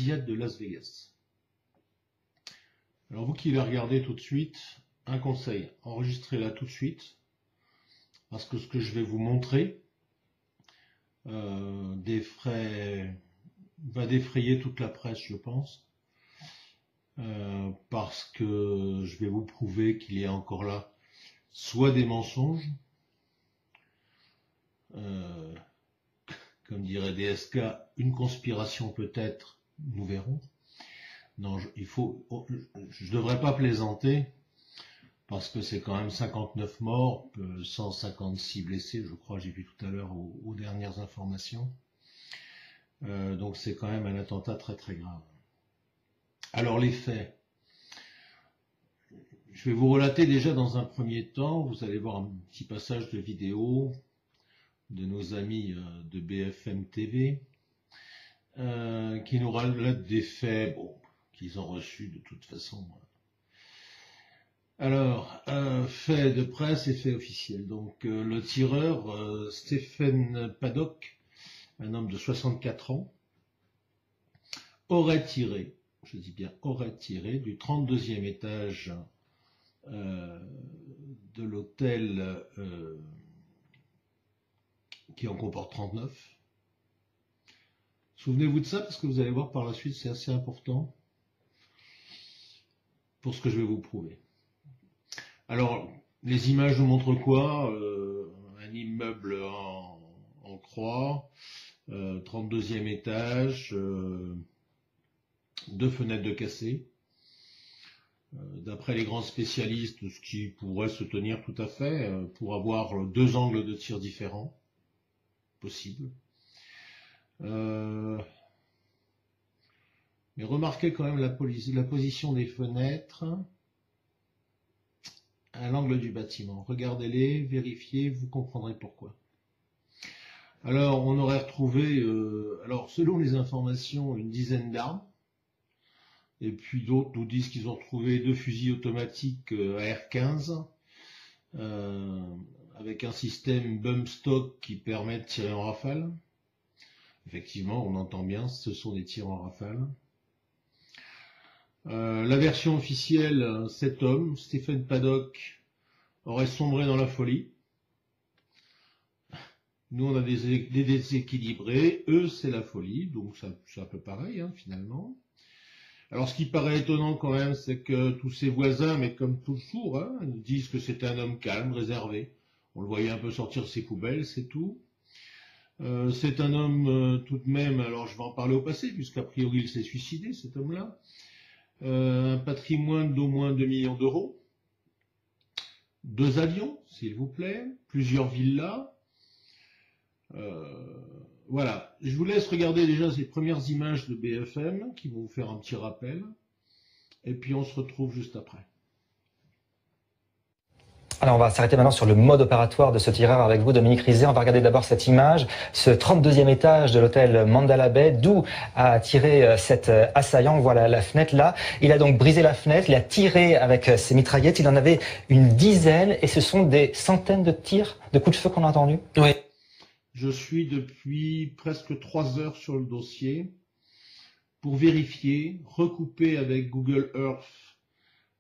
fusillade de Las Vegas. Alors vous qui la regardez tout de suite, un conseil, enregistrez-la tout de suite, parce que ce que je vais vous montrer va défrayer toute la presse, je pense, parce que je vais vous prouver qu'il y a encore là soit des mensonges, comme dirait DSK, une conspiration peut-être, nous verrons. Non, je ne devrais pas plaisanter, parce que c'est quand même 59 morts, 156 blessés, je crois, j'ai vu tout à l'heure aux dernières informations. Donc c'est quand même un attentat très très grave. Alors les faits. Je vais vous relater déjà dans un premier temps, vous allez voir un petit passage de vidéo de nos amis de BFM TV, qui nous relatent des faits, bon, qu'ils ont reçus de toute façon. Alors, fait de presse et fait officiel. Donc, le tireur, Stephen Paddock, un homme de 64 ans, aurait tiré, je dis bien aurait tiré, du 32e étage de l'hôtel qui en comporte 39. Souvenez-vous de ça, parce que vous allez voir par la suite, c'est assez important pour ce que je vais vous prouver. Alors, les images nous montrent quoi? Un immeuble en croix, 32e étage, 2 fenêtres de cassé. D'après les grands spécialistes, ce qui pourrait se tenir tout à fait, pour avoir 2 angles de tir différents, possible. Mais remarquez quand même la position des fenêtres à l'angle du bâtiment. Regardez-les, vérifiez, vous comprendrez pourquoi. Alors, on aurait retrouvé, alors selon les informations, une dizaine d'armes. Et puis d'autres nous disent qu'ils ont retrouvé 2 fusils automatiques AR-15 avec un système bump stock qui permet de tirer en rafale. Effectivement, on entend bien, ce sont des tirs en rafale. La version officielle, cet homme, Stephen Paddock, aurait sombré dans la folie. Nous, on a des déséquilibrés, eux, c'est la folie, donc c'est un peu pareil, hein, finalement. Alors, ce qui paraît étonnant quand même, c'est que tous ses voisins, mais comme toujours, hein, nous disent que c'est un homme calme, réservé. On le voyait un peu sortir ses poubelles, c'est tout. C'est un homme tout de même, alors je vais en parler au passé, puisqu'a priori il s'est suicidé, cet homme-là. Un patrimoine d'au moins 2 millions d'euros. 2 avions, s'il vous plaît. Plusieurs villas. Voilà, je vous laisse regarder déjà ces premières images de BFM qui vont vous faire un petit rappel. Et puis on se retrouve juste après. Alors on va s'arrêter maintenant sur le mode opératoire de ce tireur avec vous, Dominique Rizet. On va regarder d'abord cette image, ce 32e étage de l'hôtel Mandala Bay, d'où a tiré cet assaillant. On voit la fenêtre là. Il a donc brisé la fenêtre, il a tiré avec ses mitraillettes. Il en avait une dizaine et ce sont des centaines de tirs, de coups de feu qu'on a entendus. Oui. Je suis depuis presque 3 heures sur le dossier pour vérifier, recouper avec Google Earth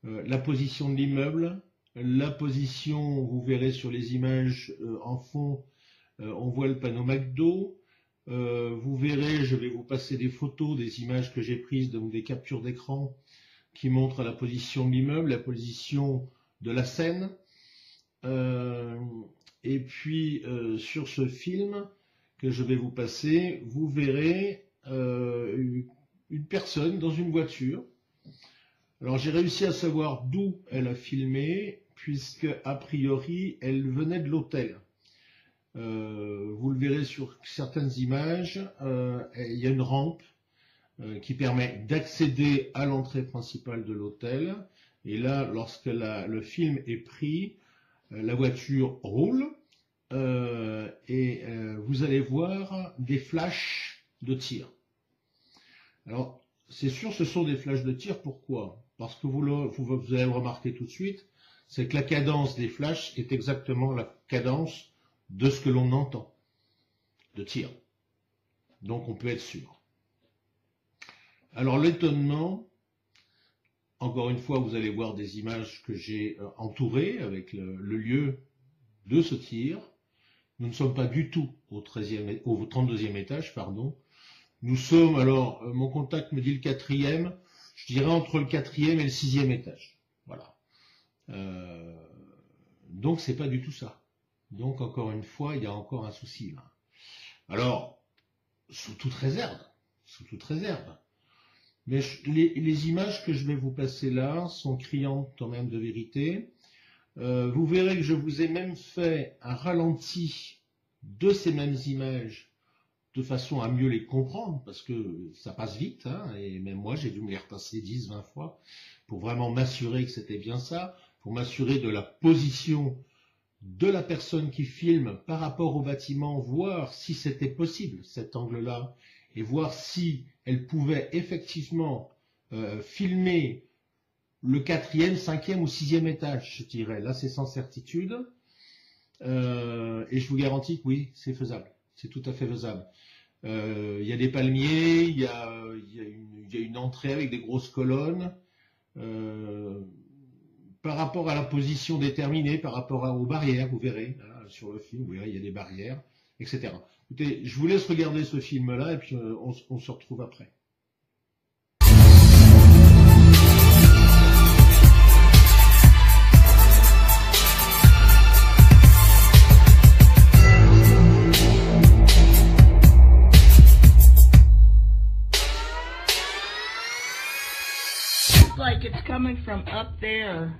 la position de l'immeuble, la position, vous verrez sur les images en fond, on voit le panneau McDo. Vous verrez, je vais vous passer des photos, des images que j'ai prises, donc des captures d'écran qui montrent la position de l'immeuble, la position de la scène. Et puis sur ce film que je vais vous passer, vous verrez une personne dans une voiture. Alors j'ai réussi à savoir d'où elle a filmé, puisque a priori elle venait de l'hôtel. Vous le verrez sur certaines images, il y a une rampe qui permet d'accéder à l'entrée principale de l'hôtel. Et là, lorsque le film est pris, la voiture roule et vous allez voir des flashs de tir. Alors, c'est sûr, ce sont des flashs de tir. Pourquoi? Parce que vous allez le remarquer tout de suite, c'est que la cadence des flashs est exactement la cadence de ce que l'on entend de tir. Donc, on peut être sûr. Alors l'étonnement, encore une fois, vous allez voir des images que j'ai entourées avec le lieu de ce tir. Nous ne sommes pas du tout au 32e étage, pardon. Nous sommes, alors, mon contact me dit le 4e, je dirais entre le 4e et le 6e étage. Voilà. Donc, c'est pas du tout ça. Donc, encore une fois, il y a encore un souci, là. Alors, sous toute réserve. Mais les images que je vais vous passer là sont criantes quand même de vérité. Vous verrez que je vous ai même fait un ralenti de ces mêmes images de façon à mieux les comprendre, parce que ça passe vite, hein, et même moi j'ai dû me les repasser 10, 20 fois pour vraiment m'assurer que c'était bien ça, pour m'assurer de la position de la personne qui filme par rapport au bâtiment, voir si c'était possible cet angle-là, et voir si elle pouvait effectivement filmer le 4e, 5e ou 6e étage, je dirais. Là, c'est sans certitude. Et je vous garantis que oui, c'est faisable. C'est tout à fait faisable. Il y a des palmiers, il y a une entrée avec des grosses colonnes. Par rapport à la position déterminée, par rapport aux barrières, vous verrez, là, sur le film, vous verrez, il y a des barrières, etc. Écoutez, je vous laisse regarder ce film-là et puis on se retrouve après. Like it's coming from up there.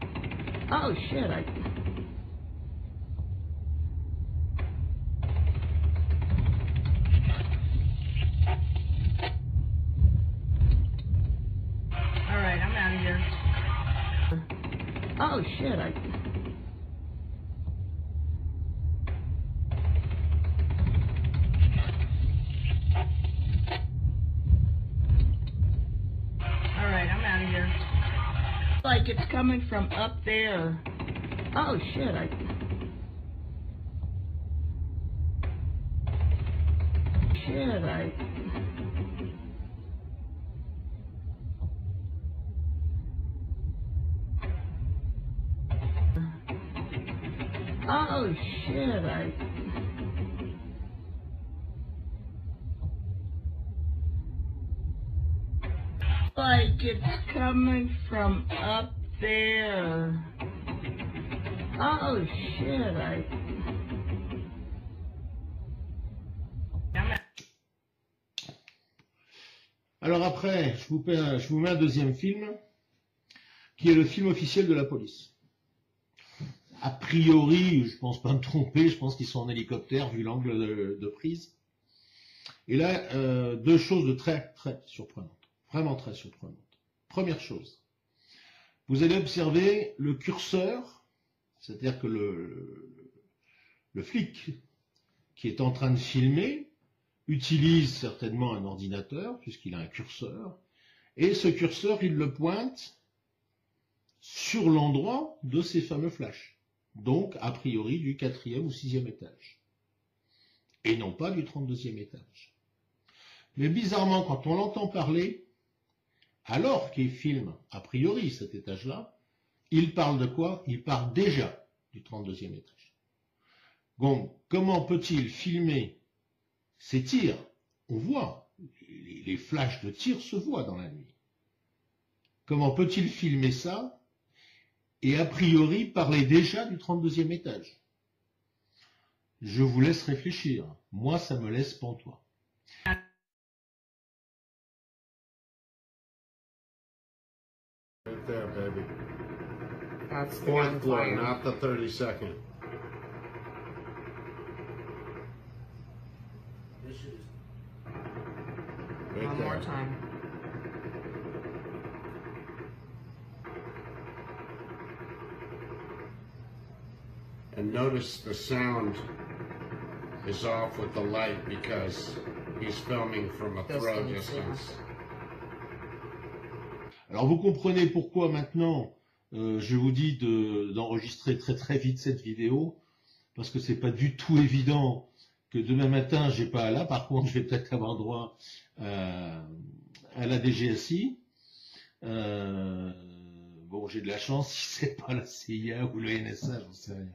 Oh shit, Alright, I'm out of here. Oh shit, Alright, I'm out of here. Like it's coming from up there. Oh shit, Oh shit, Like it's coming from up there. Oh shit, Alors après, je vous mets un deuxième film, qui est le film officiel de la police. A priori, je pense pas me tromper, je pense qu'ils sont en hélicoptère vu l'angle de prise. Et là, deux choses de très très surprenantes, vraiment très surprenantes. Première chose, vous allez observer le curseur, c'est-à-dire que le flic qui est en train de filmer utilise certainement un ordinateur, puisqu'il a un curseur, et ce curseur, il le pointe sur l'endroit de ces fameux flashs. Donc, a priori, du 4e ou 6e étage. Et non pas du 32e étage. Mais bizarrement, quand on l'entend parler, alors qu'il filme, a priori, cet étage-là, il parle de quoi? Il parle déjà du 32e étage. Donc, comment peut-il filmer ces tirs? On voit, les flashs de tir se voient dans la nuit. Comment peut-il filmer ça et a priori parler déjà du 32e étage? Je vous laisse réfléchir. Moi, ça me laisse pantois. Right there, baby. That's the Fourth floor, gunfire. not the 32nd. Right One there. more time. And notice the sound is off with the light because he's filming from a throw distance. Alors vous comprenez pourquoi maintenant je vous dis d'enregistrer très très vite cette vidéo, parce que c'est pas du tout évident que demain matin j'ai pas là. Par contre, je vais peut-être avoir droit à à la DGSI. Bon, j'ai de la chance si c'est pas la CIA ou le NSA, j'en sais rien.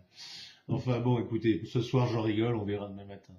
Enfin bon, écoutez, ce soir j'en rigole, on verra demain matin.